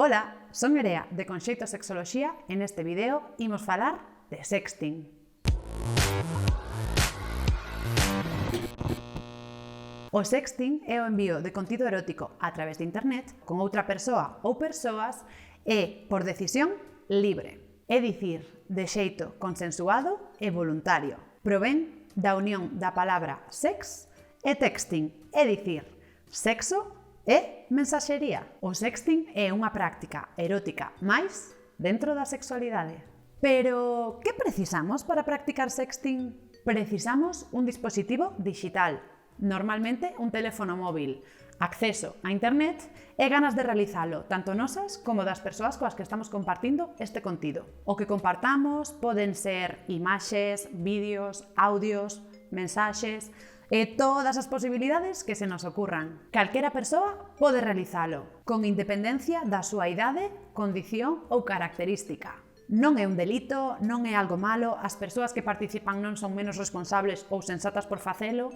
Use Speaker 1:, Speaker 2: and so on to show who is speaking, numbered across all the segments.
Speaker 1: Ola, son Nerea de Conxeito Sexoloxía e neste video imos falar de sexting. O sexting é o envío de contido erótico a través de internet con outra persoa ou persoas e, por decisión, libre. É dicir, de xeito consensuado e voluntario. Provén da unión da palabra sex e texting, é dicir, sexo e mensaxería. O sexting é unha práctica erótica máis dentro da sexualidade. Pero, que precisamos para practicar sexting? Precisamos un dispositivo digital, normalmente un teléfono móvil, acceso a internet e ganas de realizalo, tanto nosas como das persoas coas que estamos compartindo este contido. O que compartamos poden ser imaxes, vídeos, audios, mensaxes e todas as posibilidades que se nos ocurran. Calquera persoa pode realizalo, con independencia da súa idade, condición ou característica. Non é un delito, non é algo malo, as persoas que participan non son menos responsables ou sensatas por facelo,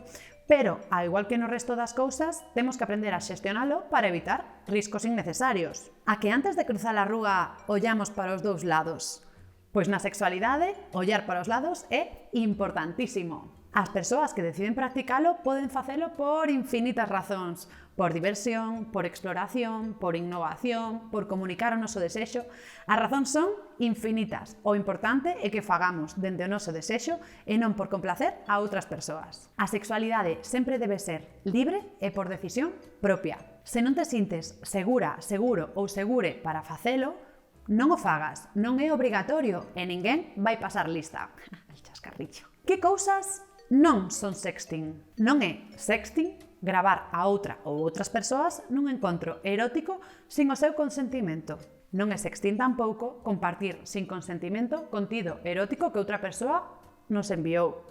Speaker 1: pero, ao igual que no resto das cousas, temos que aprender a xestionalo para evitar riscos innecesarios. A que antes de cruzar a rúa ollamos para os dous lados? Pois na sexualidade, ollar para os lados é importantísimo. As persoas que deciden practicalo poden facelo por infinitas razóns, por diversión, por exploración, por innovación, por comunicar o noso desexo. As razóns son infinitas. O importante é que fagamos dende o noso desexo e non por complacer a outras persoas. A sexualidade sempre debe ser libre e por decisión propia. Se non te sintes segura, seguro ou segure para facelo, non o fagas, non é obrigatorio e ninguén vai pasar lista. El chascarrillo. Que cousas non son sexting? Non é sexting gravar a outra ou outras persoas nun encontro erótico sin o seu consentimento. Non é sexting tampouco compartir sin consentimento contido erótico que outra persoa nos enviou.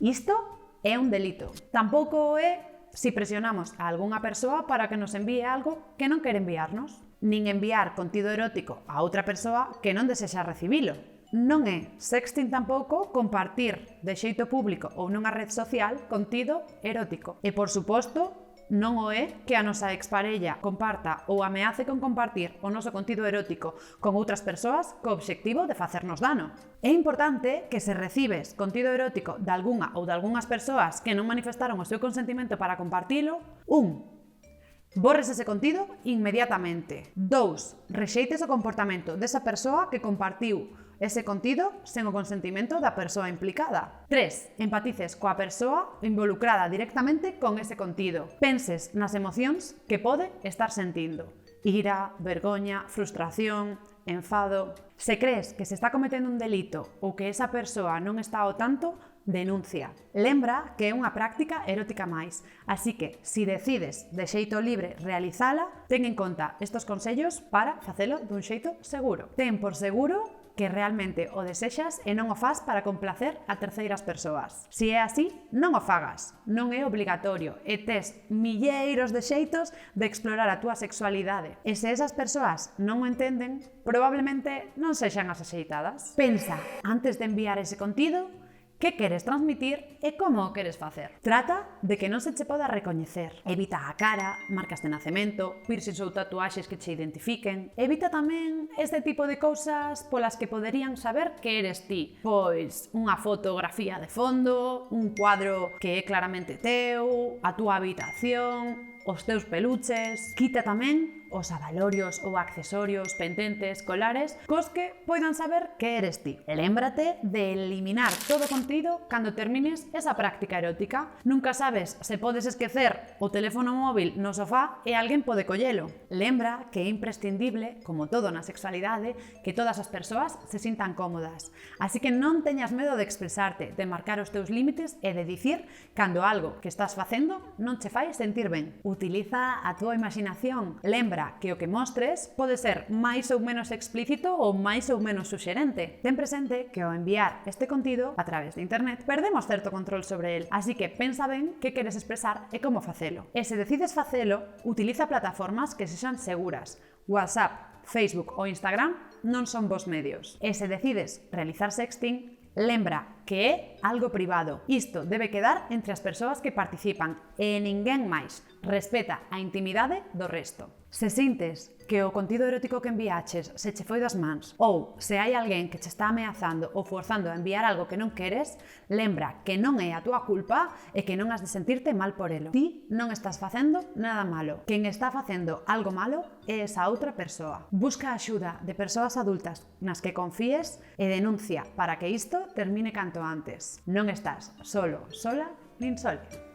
Speaker 1: Isto é un delito. Tampouco é si presionamos a algunha persoa para que nos envíe algo que non quere enviarnos. Nin enviar contido erótico a outra persoa que non desexa recibilo. Non é sexting tampouco compartir de xeito público ou nunha red social contido erótico. E, por suposto, non o é que a nosa exparella comparta ou ameace con compartir o noso contido erótico con outras persoas co obxectivo de facernos dano. É importante que se recibes contido erótico de algunha ou de algunhas persoas que non manifestaron o seu consentimento para compartilo, 1. Borres ese contido inmediatamente. 2. Rexeites o comportamento desa persoa que compartiu ese contido sen o consentimento da persoa implicada. 3. Empatices coa persoa involucrada directamente con ese contido. Penses nas emocións que pode estar sentindo. Ira, vergoña, frustración, enfado. Se crees que se está cometendo un delito ou que esa persoa non está ao tanto, denuncia. Lembra que é unha práctica erótica máis, así que, se decides de xeito libre realizala, ten en conta estes consellos para facelo dun xeito seguro. Ten por seguro que realmente o desexas e non o fas para complacer a terceiras persoas. Se é así, non o fagas, non é obrigatorio e tes milleiros de xeitos de explorar a túa sexualidade. E se esas persoas non o entenden, probablemente non sexan as axeitadas. Pensa, antes de enviar ese contido, que queres transmitir e como o queres facer. Trata de que non se che poda recoñecer. Evita a cara, marcas de nacemento, piercings ou tatuaxes que che identifiquen. Evita tamén este tipo de cousas polas que poderían saber que eres ti. Pois unha fotografía de fondo, un cuadro que é claramente teu, a túa habitación, os teus peluches. Quita tamén os abalorios ou accesorios, pendentes, colares, cos que poidan saber que eres ti. E lémbrate de eliminar todo o contido cando termines esa práctica erótica. Nunca sabes se podes esquecer o teléfono móvil no sofá e alguén pode collelo. Lembra que é imprescindible, como todo na sexualidade, que todas as persoas se sintan cómodas. Así que non teñas medo de expresarte, de marcar os teus límites e de dicir cando algo que estás facendo non che fai sentir ben. Utiliza a túa imaginación. Lembra que o que mostres pode ser máis ou menos explícito ou máis ou menos suxerente. Ten presente que ao enviar este contido a través de internet perdemos certo control sobre el, así que pensa ben que queres expresar e como facelo. E se decides facelo, utiliza plataformas que sexan seguras. WhatsApp, Facebook ou Instagram non son bons medios. E se decides realizar sexting, lembra que é algo privado. Isto debe quedar entre as persoas que participan e ninguén máis. Respeta a intimidade do resto. Se sintes que o contido erótico que enviaches se che foi das mans ou se hai alguén que che está ameazando ou forzando a enviar algo que non queres, lembra que non é a túa culpa e que non has de sentirte mal por elo. Ti non estás facendo nada malo. Quen está facendo algo malo é esa outra persoa. Busca a axuda de persoas adultas nas que confíes e denuncia para que isto termine canto antes. Non estás solo, sola, nin sole.